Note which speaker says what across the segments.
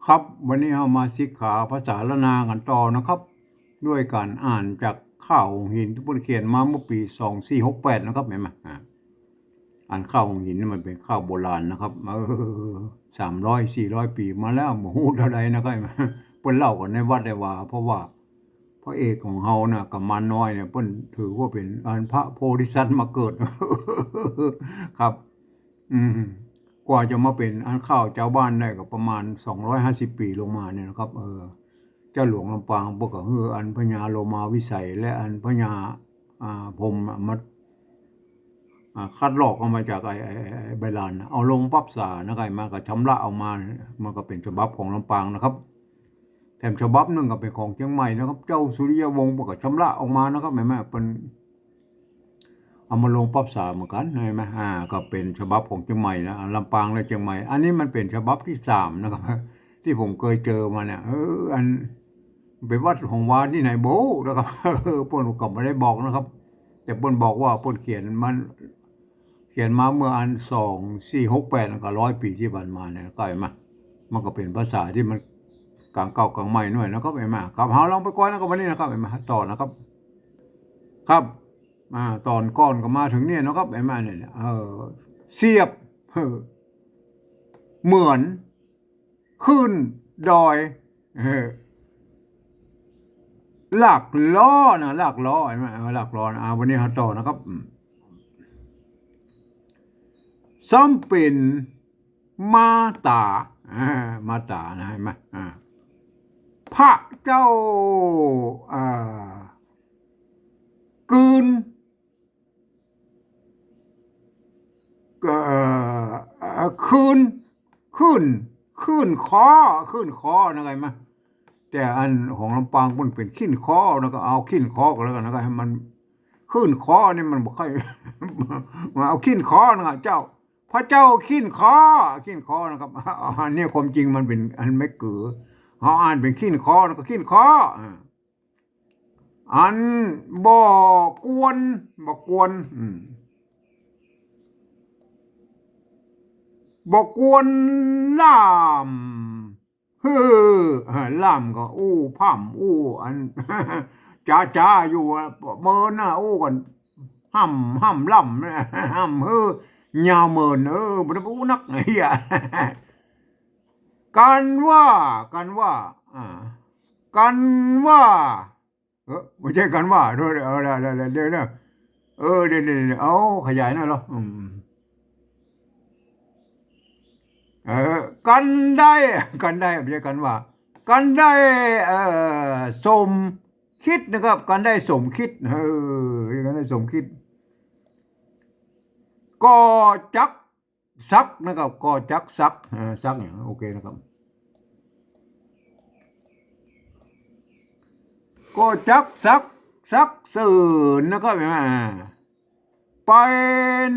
Speaker 1: ครับวันนี้เรามาศึกษาภาษาละนากันต่อนะครับด้วยการอ่านจากข้าวหงหินที่พุทธเขียนมาเมื่อปี2468นะครับเห็นไหมอ่านข้าวหงหินนี่มันเป็นข้าวโบราณนะครับ300-400 ปีมาแล้วหมูเท่าใดนะครับเพิ่นเล่ากันในวัดได้ว่าเพราะว่าพระเอกของเฮาน่ะกับมารน้อยเนี่ยเพิ่นถือว่าเป็นอันพระโพธิสัตว์มาเกิดครับอืม กว่าจะมาเป็นอันข้าวเจ้าบ้านได้ก็ประมาณ250 ปีลงมาเนี่ยนะครับเจ้าหลวงลำปางพวกก็คืออันพญาโลมาวิสัยและอันพญาพรหมมาคัดลอกออกมาจากไอ้ใบลานเอาลงปั๊บสานะครับมาก็ชำระออกมามันก็เป็นฉบับของลำปางนะครับแถมฉบับหนึงก็เป็นของเชียงใหม่นะครับเจ้าสุริยวงศ์พวกก็ชำระออกมานะครับแม่เป็นเอามาลงปั๊บสาเหมือนกันเห็นไหมก็เป็นฉบับของเชียงใหม่นะลำปางและเชียงใหม่อันนี้มันเป็นฉบับที่3นะครับที่ผมเคยเจอมาเนี่ยอันไปวัดของวานที่ไหนโบนะครับเปิ้นก็ไม่ได้บอกนะครับแต่เปิ้นบอกว่าเปิ้นเขียนมาเมื่ออัน2468แล้วก็100 ปีที่ผ่านมาเนี่ยก็เห็นไหมมันก็เป็นภาษาที่มันกลางเก่ากลางใหม่หน่อยนะครับเห็นไหมครับเฮาลองไปก่อนนะครับวันนี้นะครับเห็นไหมต่อนะครับครับตอนก้อนก็มาถึงเนี่ยนะครับเห็นไหมเนี่ยเสียบเหมือนขึ้นดอยหลักล้อนะหลักล้อเห็นไหมหลักล้อนะวันนี้เราต่อนะครับซ้ำเป็นมาตามาตานะเห็นไหมพระเจ้ากืนคืนขึ้นขึ้นคอขึ้นคอนะไงมาแต่อันของลำปางมันเป็นขึ้นคอแล้วก็เอาขึ้นคอก็แล้วกันนะให้มันขึ้นคอนี่มันบอกให้มาเอาขึ้นคอนะเจ้าพระเจ้าขึ้นคอนะครับอันนี้ความจริงมันเป็นอันไม่เกือเขาอ่านเป็นขึ้นคอแล้วก็ขึ้นคออันบอกวนบอกวนล่ามล่ามก็อู้พ่ำอู้อันจ้าอยู่เมินน่ะอู้กันห้ำล่ำห้ำยาวเมินมันอู้นักไงอ่ะกันว่ากันว่าไม่ใช่กันว่าเดี๋ยวเดี๋ยวเดี๋ยวเอาขยายหน่อยเหรอกันได้ไม่ใช่กันว่ากันได้สมคิดนะครับกันได้สมคิดกันได้สมคิดก็จักซักนะครับก็จักซักอย่างโอเคนะครับก็จักซักสื่อนะครับไป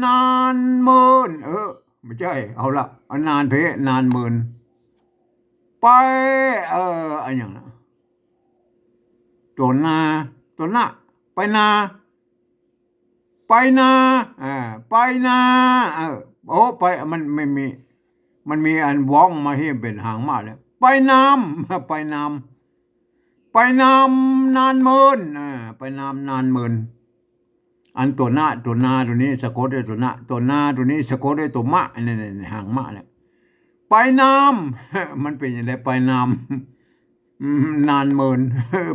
Speaker 1: นานเมินไม่ใช่เอาละเอานานเพนานเมินไปอันอย่างนะตัวนาไปนาไปนาโอ้ไปมันมีอันว้องมาที่เป็นหางมาเลยไปน้ำไปน้ำนานเมินไปน้ำนานเมินอันตัวนาตัวนี้สะกดด้วยตัวนาตัวนี้สะกดด้วยตัวมะนี่หางมะเนี่ยไปน้ำมันเป็นอย่างไรไปน้ำนานเมิน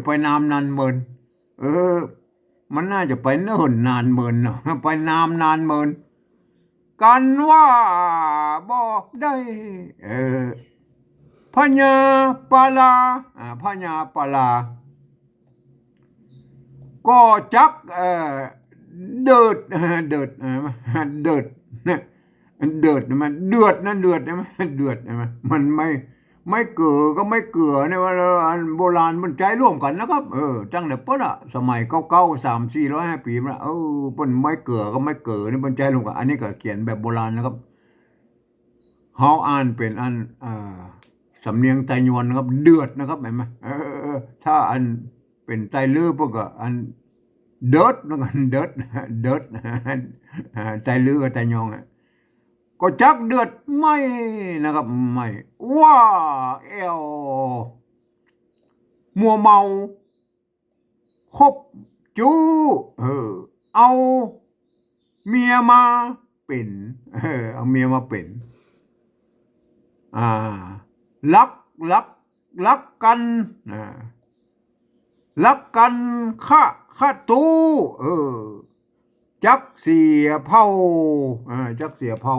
Speaker 1: ไปน้ำนานเมินมันน่าจะไปเนิ่นนานเมินเนาะไปน้ำนานเมินกันว่าบ่ได้พญาปลาก็จักเดิดมันเดือดนะเดือดนั่นเดือดใช่ไหมมันไม่เกือก็ไม่เกือเนี่ยว่าโบราณมันใจร่วมกันนะครับจังแต่ปุ๊บอะสมัยเก่า300-400 ปีมาเปิ้นไม่เกือก็ไม่เกือนี่มันใจร่วมกันอันนี้ก็เขียนแบบโบราณนะครับเฮาอ่านเป็นอันสำเนียงไตยวนนะครับเดือดนะครับเห็นไหมถ้าอันเป็นไตลือพวกก็อันเดิดแล้วกันเดิดไตลือกับไตยอง ก็จักเดือดไม่นะครับไม่ว่าเอวมัวเมาคบจู้เอาเมียมาเป็นเอาเมียมาเป็นอ่ารักรักรักกันรักกันฆ่าตู้จักเสียเผาจักเสียเผา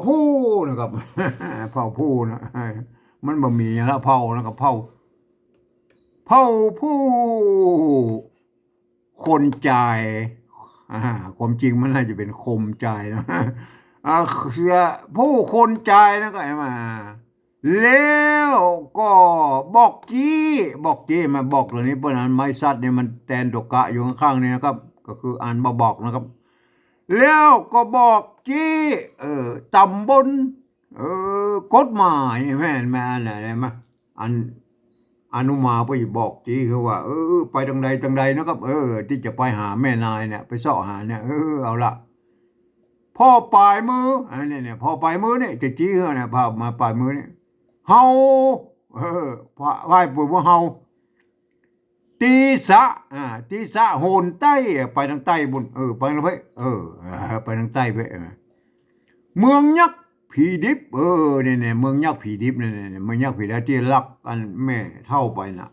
Speaker 1: ผู้นะครับเผาผู้นะมันบ่มีแล้วเผานะครับเผาผู้คนใจความจริงมันน่าจะเป็นคมใจนะเสียผู้คนใจนะก็มาแล้วก็บอกจี้มาบอกตัวนี้เพราะนั้นไม้ซัดเนี่ยมันแตนตกกะอยู่ข้างๆนี่นะครับก็คืออ่านบอกนะครับแล้วก็บอกจี้ตำบลกฎหมายแม่อะไรมาอันอนุมาไปบอกจี้คือว่าไปทางใดนะครับที่จะไปหาแม่นายเนี่ยไปเสาะหาเนี่ยเอาละพ่อปลายมืออันนี้เนี่ยพ่อปลายมือเนี่ยจะจี้เนี่ยพามาปลายมือเนี่ยเฮาไหว้ปู่ว่าเฮาตีสะโหนใต้ไปทางใต้บนไปทางไปไปทางใต้ไปเมืองยักษ์ผีดิบเนี่ยเมืองยักษ์ผีดิบเนี่ยเมืองยักษ์ผีดิบที่รักอันแม่เท่าไปน่ะ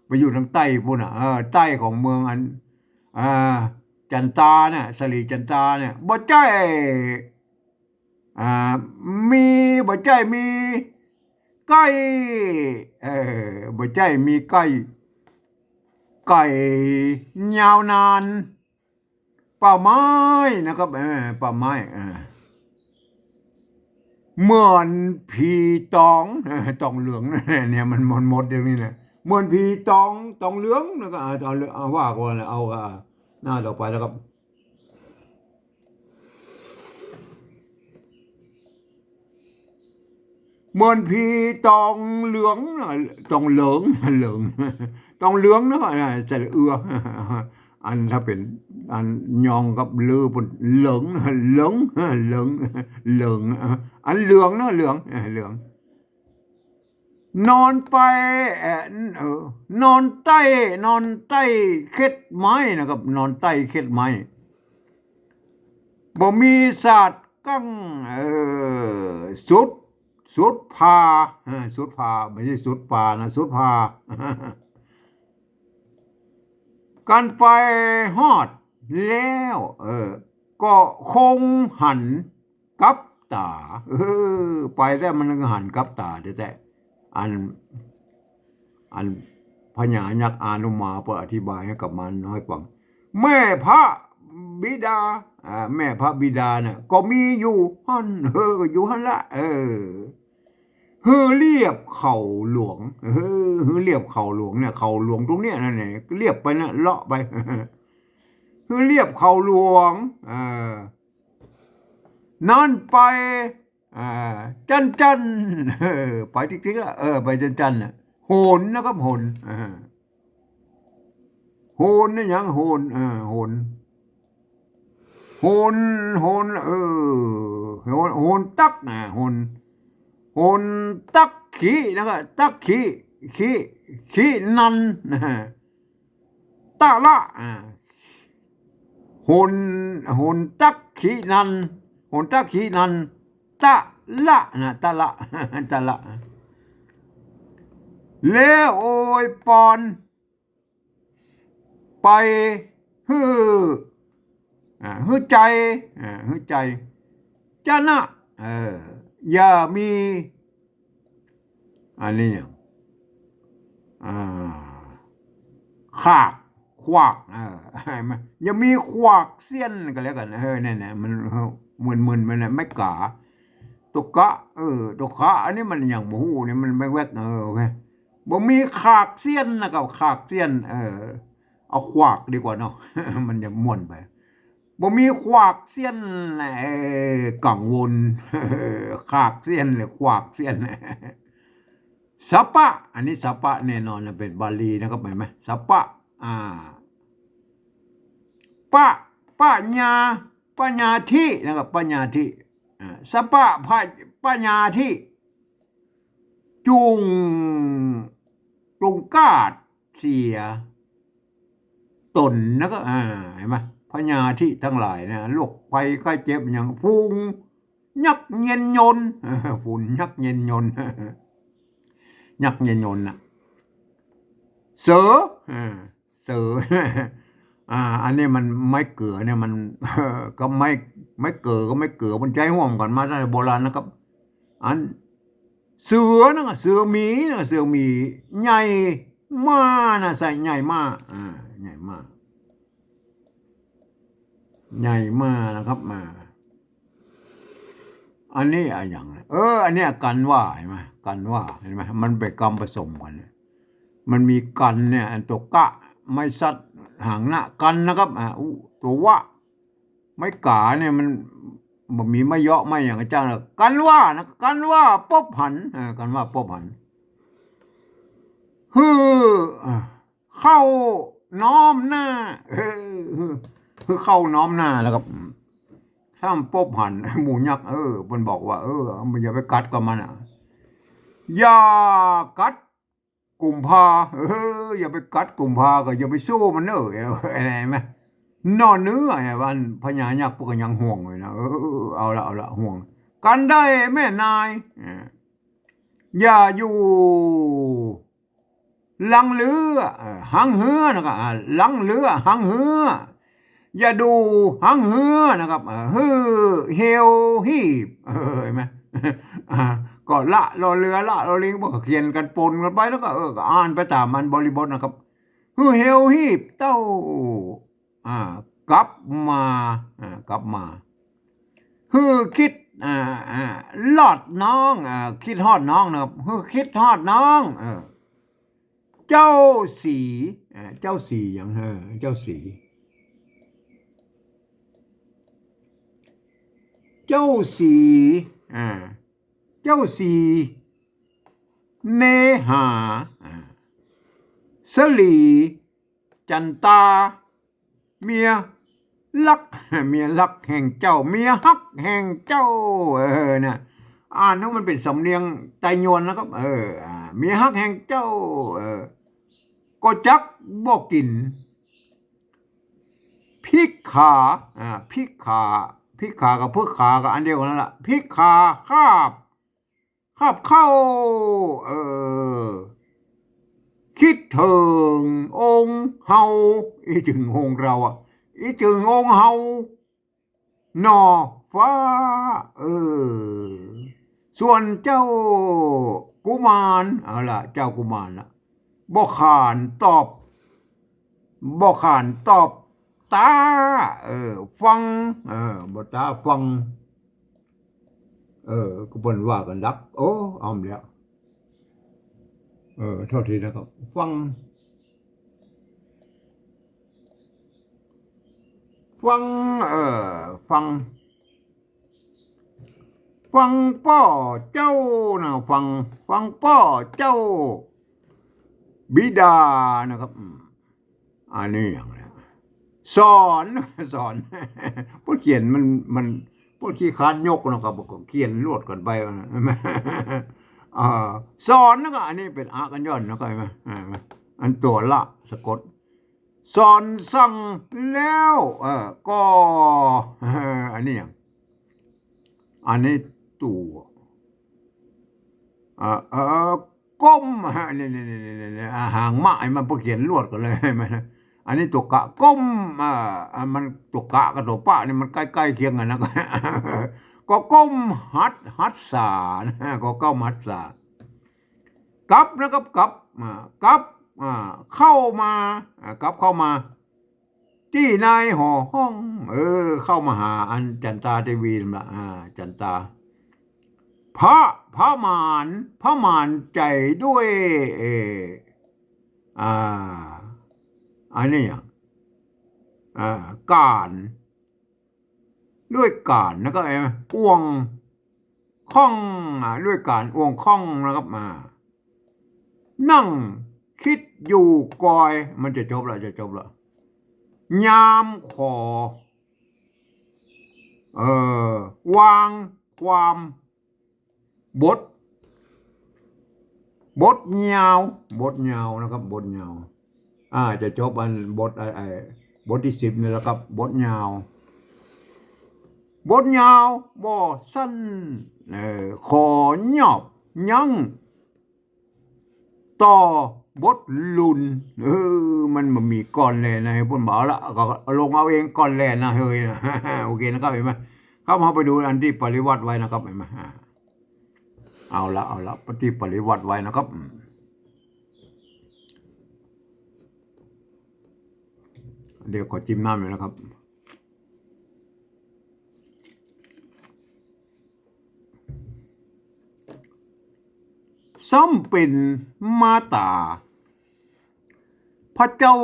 Speaker 1: ไปอยู่ทางใต้ปุ่นน่ะใต้ของเมืองอันจันตาเนี่ยสลีจันตาเนี่ยบ่ใจมีบ่ใจมีไก่บ่ใจมีไก่ยาวนานป่าไม้นะครับป่าไม้เหมือนผีตองตองเหลืองเนี่ยมันหมดอย่างนี้แหละเหมือนผีตองเหลืองแล้วก็เอาว่าก่อนเอาหน้าต่อไปแล้วครับเหมือนผีตองเหลืองตองเหลืองตองเหลืองนะจะอันถ้าเป็นอันยองกับลือบนเหลืองอันเหลืองนะเหลืองนอนไปนอนใต้เข็ดไม้นะครับนอนใต้เข็ดไม้บ่มีศาสตร์กั้งสุดพาไม่ใช่สุดป่านะสุดพากันไปฮอดแล้วก็คงหันกับตาไปแล้วมันก็หันกับตาแต่อันพญายักษ์อานุมาเปิดอธิบายให้กับมันน้อยฟังแม่พระบิดาเนี่ยก็มีอยู่หันอยู่หันละเรียบเข่าหลวงเรียบเข่าหลวงเนี่ยเข่าหลวงตรงเนี้ยนั่นแหละเรียบไปนะเลาะไปเรียบเข่าหลวงนั่นไปจันไปติ๊กๆไปจันโหนนะครับโหนนี่ยังโหนตักนะโหนตักขี้นะครับตักขี้นันตะละโหนตักขี้นันตะละนะตะละแล้วโอยปอนไปฮือใจจะนะอย่ามีอันนี้ขากขวากอย่ามีขวากเสี้ยนกันแล้วกันเนี่ยมันมึนมันไม่กาตกกะตกะอันนี้มันอย่างหมูเนี่ยมันไม่แวกโอเคบ่มีขากเสี้ยนนะครับขากเสี้ยนเอาขวากดีกว่าเนาะมันจะม่วนไปบ่มีขวากเสี้ยนกังวลขากเสี้ยนหรือขวากเสี้ยนสัปปะอันนี้สัปปะแน่นอนเป็นบาลีนะครับเห็นไหมสัปปะป้าญา ปัญญาธินะครับปัญญาธิสปะพะปัญญาธิจุงกาดเสียตนแล้วก็เห็นไหมพญาธิทั้งหลายนะโรคภัยไข้เจ็บอย่างฟุ้งยักเย็นยนฝุ่นยักเย็นยนยักเย็นยนน่ะเสือเสืออันนี้มันไม่เกลือเนี่ยมันก็ไม่เกลือก็ไม่เกลือมันใจห่วงก่อนมาตั้งแต่โบราณนะครับอันเสือนะเสือหมีนะเสือหมีใหญ่มากนะใส่ใหญ่มากใหญ่มากใหญ่มากนะครับมาอันนี้อะไรอย่างไรอันนี้กันว่าเห็นไหมกันว่าเห็นไหมมันเป็นกรรมผสมกันมันมีกันเนี่ยตัวกะไม่สัตว์หางหน้ากันนะครับตัวว่าไม่กาเนี่ยมันมีไม่เยาะไม่อย่างอาจารย์กันว่านะกันว่าป๊บหันกันว่าป๊บหันเข้าน้อมหน้าเข้าน้อมหน้าแล้วครับถ้าป๊บหันหมูยักษ์มันบอกว่ามันอย่าไปกัดกับมันอย่ากัดกุมภาอย่าไปกัดกุมภาก็อย่าไปสู้มันอะไรไหมนอนเนื้อไอ้วันพญายักษ์พวกยังห่วงเลยนะเอาละห่วงกันได้แม่นายอย่าอยู่ลังเรือหางเหือนะครับลังเรือหางเหืออย่าดูหางเหือนะครับเฮลฮีบเห็นไหมก็ละรอเรือละรอลิงบอกเขียนกันปนกันไปแล้วก็ก็อ่านไปตามมันบริบทนะครับเฮลฮีบเต้ากลับมาคิดลอดน้องคิดฮอดน้องนะครับคิดฮอดน้องเจ้าสีอย่างเจ้าสีเจ้าสีเนหาสลีจันตาเมียรักแห่งเจ้าเมียฮักแห่งเจ้านะนั่นมันเป็นสำเนียงไตยวนนะครับเมียฮักแห่งเจ้าก็จักบ่กินพริกขากับพริกขากับอันเดียวกันนั่นแหละพริกขาคาบเข้าคิดถึงองค์เฮาอีถึงองค์เราอีถึงองค์เฮานอฟ้าส่วนเจ้ากุมารเอาล่ะเจ้ากุมารล่ะบ่ขานตอบตาฟังบ่ตาฟังก็เพิ่นว่ากันรักเอาแล้วโทษทีนะครับฟังป้อเจ้านะฟังป้อเจ้าบิดานะครับอันนี้อย่างไรสอนพวกเขียนมันพวกขี้คานยกนะครับเขียนรวดกันไปสอนนะก็อันนี้เป็นอากันย้อนนะก็เห็นไหมอันตัวละสะกดสอนสั่งแล้วก็อันนี้อย่างอันนี้ตัวก้มนี่หางไม้มันพวกเขียนรวดกันเลยไหมอันนี้ตัวกะก้มมันตัวกะกับตัวป้านี่มันใกล้ๆเคียงกันนะก็ก้มหัดสาก็ก้มหัดสากับนะครับกับเข้ามาที่นายหอห้องเข้ามาหาอันจันตาเทวีนะจันตาพระมารใจด้วยอันนี้การด้วยการแล้วก็อ้วงข้องด้วยการอ้วงข้องนะครับนั่งคิดอยู่กอยมันจะจบแล้วยามขอ เออวางความบทบทยาวบทยาวนะครับบทยาวจะจบอันบทบทที่10นี่แหละครับบทยาวบทยาวบ่สั้นขอยอบยังต่อบทลุนมันบ่มีก่อนแลนะให้เพิ่นบอกเอาละก็ลงเอาเองก่อนแลนะเฮ้ยนะ โอเคนะครับเห็นไหมเข้ามาไปดูอันที่ปริวัติไว้นะครับเห็นไหมเอาละที่ปริวัติไว้นะครับเดี๋ยวขอจิ้มน้ำหน่อยนะครับซ้ำเป็นมาตาพระเจ้า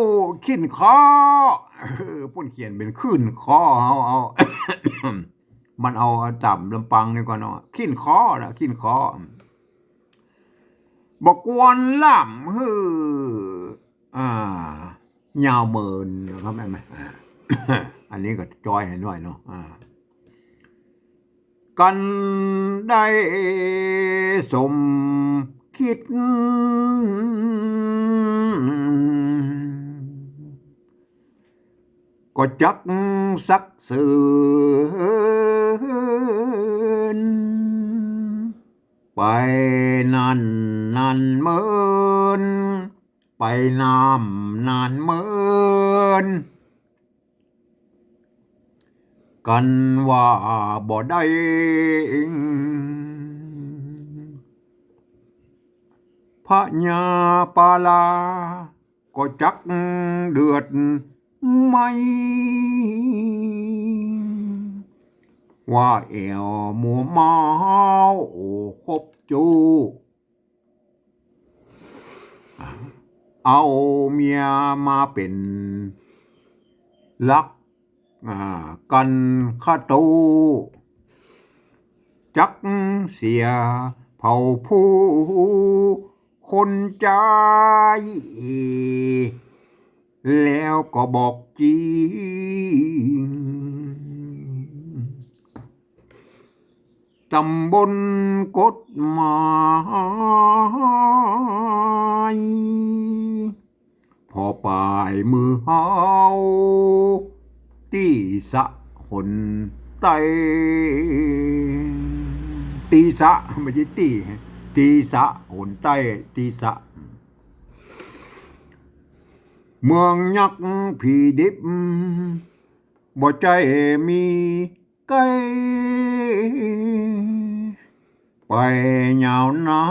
Speaker 1: ขิ้นคอพุ่นเขียนเป็นขึ้นคอเอา มันเอาจับลำปังนี่ก่อนเนาะขิ้นคอนะขิ้นคอบอกวนล่ำยาวเมินนะครับแม่ อันนี้ก็จอยให้หน่อยเนาะกันได้สมคิดก็จักสักเสือนไปนานเมินไปน้ำนานเมินกันว่าบ่ได้พระญาปาลาก็จักเดือดไม่ว่าแอวหมูเมาคบจูเอาเมียมาเป็นลักกันข้าตูจักเสียเผ่าผู้คนใจแล้วก็บอกจริงตำบลกฎหมายพอปลายมือเฮาตีสะหนไตตีสะไม่ใช่ตีสะหนไตตีสะเมืองยักษ์ผีดิบบ่ใจมีไกลไปยาวนา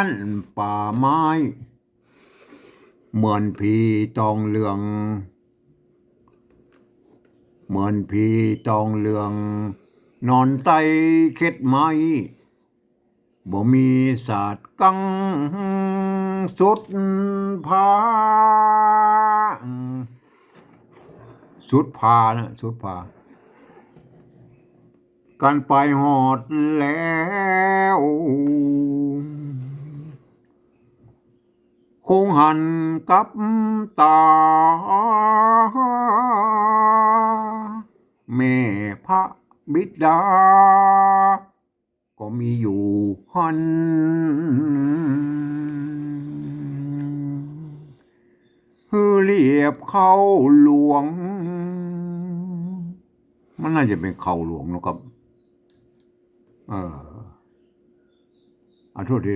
Speaker 1: นป่าไม้เหมือนผีตองเหลืองเหมือนผีตองเหลืองนอนไตเข็ดไม้บ่มีศาสตร์กังสุดพาสุดพานะสุดพากันไปหอดแล้วคงหันกับตาแม่พระบิดาก็มีอยู่หันเรียบเข้าหลวงมันน่าจะเป็นเขาหลวงนะครับโทษที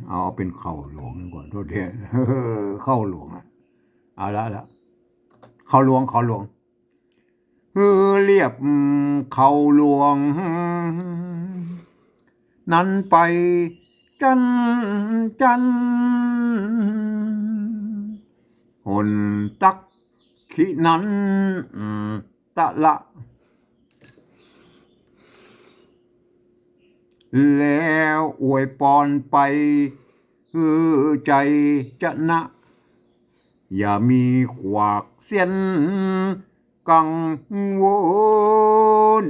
Speaker 1: เอาเป็นเข่าหลวงก่อนโทษทีเข้าหลวงเอาละเข้าหลวงเรียบเข้าหลวงนั้นไปจันหนตักขีนั้นตะละแล้วอวยปอนไปใจจะนะอย่ามีขวากเสียนกังวล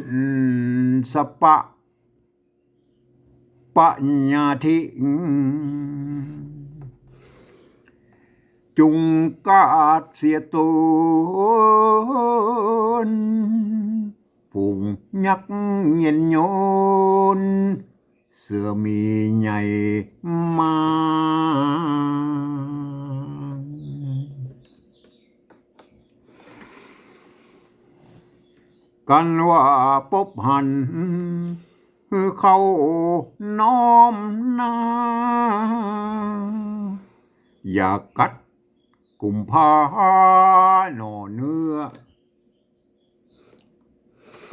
Speaker 1: สปัญญาทิจุงกาดเสียตน ฝูงยักษ์เย็นโยนเสือมีใหญ่มากันว่าปบหันเขาน้อมนาอย่ากัดกุมภาหน่อเนื้อ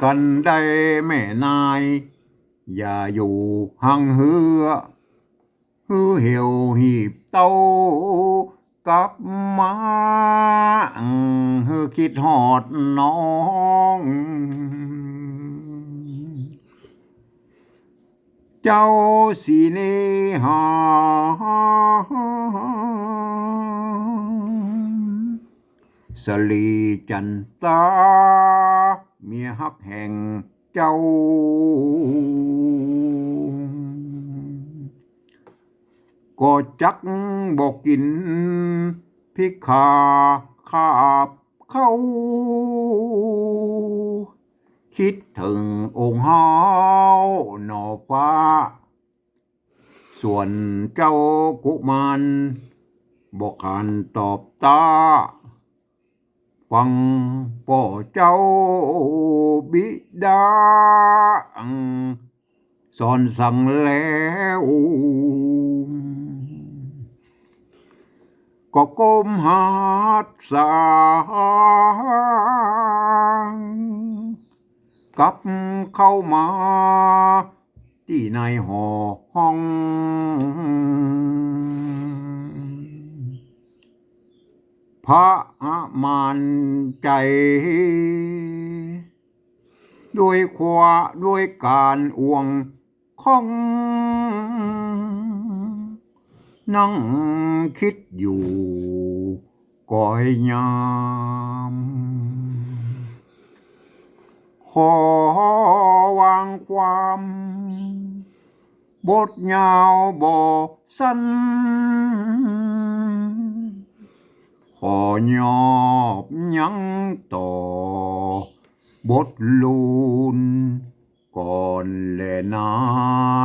Speaker 1: กันได้แม่นายอย่าอยู่ห่างเหือเหี่ยวหีบเต้ากลับมาคิดหอดน้องเจ้าสีเนหาสลีจันตาเมียฮักแห่งเจ้าก็จักบอกกินพิกขาขาบเข้าคิดถึงองค์เฮาหนอฟ้าส่วนเจ้ากุมารบอกขันตอบตาฟังพ่อเจ้าบิดาสอนสั่งแล้วก็ก้มหัดสางกลับเข้ามาที่ในหอห้องพระมารใจด้วยการอ่วงข้องนั่งคิดอยู่ก่อยยามขอวางความบทยาวบ่สั้นขอยอบยังต่อบทลูนก่อนแลนา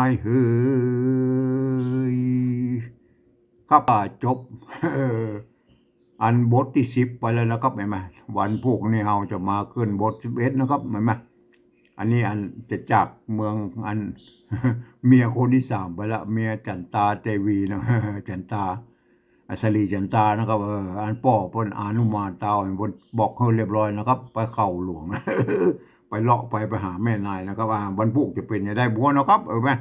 Speaker 1: ยเฮ้ยครับจบ อันบทที่10ไปแล้วนะครับเห็นไหมวันพวกนี้เราจะมาขึ้นบท11นะครับเห็นไหมอันนี้อันจะจากเมืองอัน เมียคนที่3ไปแล้วเมียจันตาเทวีนะ จันตาอัศรีจันตานะครับอันป่อเพิ่นอานุมานเตาเพิ่นบอกเขาเรียบร้อยนะครับ ไปเข้าหลวง ไปเลาะไปหาแม่นายนะครับว่าวันพุธจะเป็นจะได้บัวนะครับไหม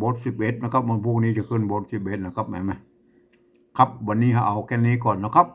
Speaker 1: บท11นะครับวันพรุ่งนี้จะขึ้นบท11นะครับเห็นไหมครับวันนี้เอาแค่นี้ก่อนนะครับ